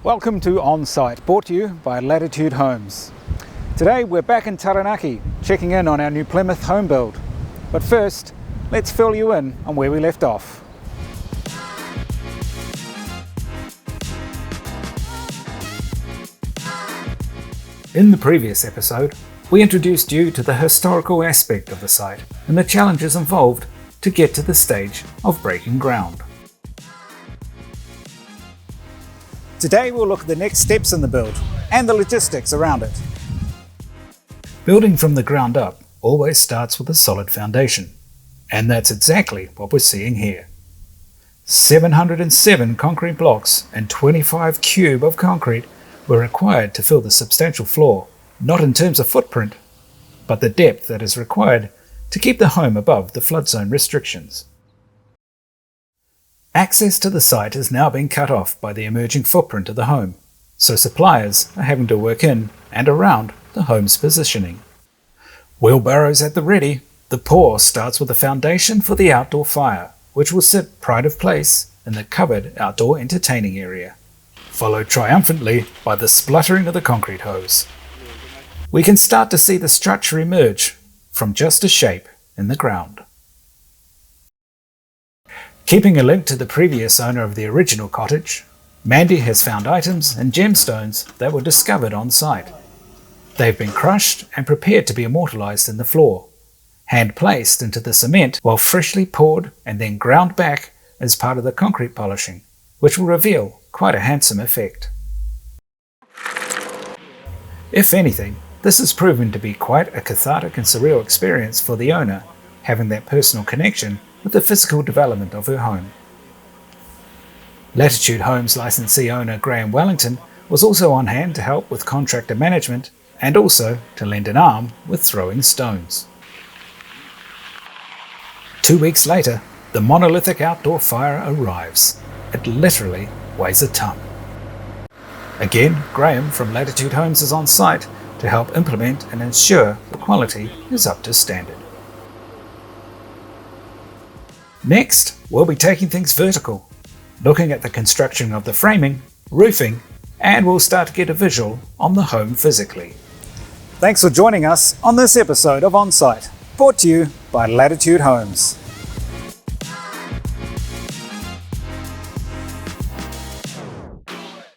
Welcome to On Site, brought to you by Latitude Homes. Today we're back in Taranaki, checking in on our new Plymouth home build. But first, let's fill you in on where we left off. In the previous episode, we introduced you to the historical aspect of the site and the challenges involved to get to the stage of breaking ground. Today we'll look at the next steps in the build and the logistics around it. Building from the ground up always starts with a solid foundation, and that's exactly what we're seeing here. 707 concrete blocks and 25 cube of concrete were required to fill the substantial floor, not in terms of footprint, but the depth that is required to keep the home above the flood zone restrictions. Access to the site is now being cut off by the emerging footprint of the home, so suppliers are having to work in and around the home's positioning. Wheelbarrows at the ready, the pour starts with the foundation for the outdoor fire, which will sit pride of place in the covered outdoor entertaining area, followed triumphantly by the spluttering of the concrete hose. We can start to see the structure emerge from just a shape in the ground. Keeping a link to the previous owner of the original cottage, Mandy has found items and gemstones that were discovered on site. They've been crushed and prepared to be immortalized in the floor, hand placed into the cement while freshly poured and then ground back as part of the concrete polishing, which will reveal quite a handsome effect. If anything, this has proven to be quite a cathartic and surreal experience for the owner, having that personal connection with the physical development of her home. Latitude Homes licensee owner Graham Wellington was also on hand to help with contractor management and also to lend an arm with throwing stones. 2 weeks later, the monolithic outdoor fire arrives. It literally weighs a ton. Again, Graham from Latitude Homes is on site to help implement and ensure the quality is up to standard. Next, we'll be taking things vertical, looking at the construction of the framing, roofing, and we'll start to get a visual on the home physically. Thanks for joining us on this episode of On Site, brought to you by Latitude Homes.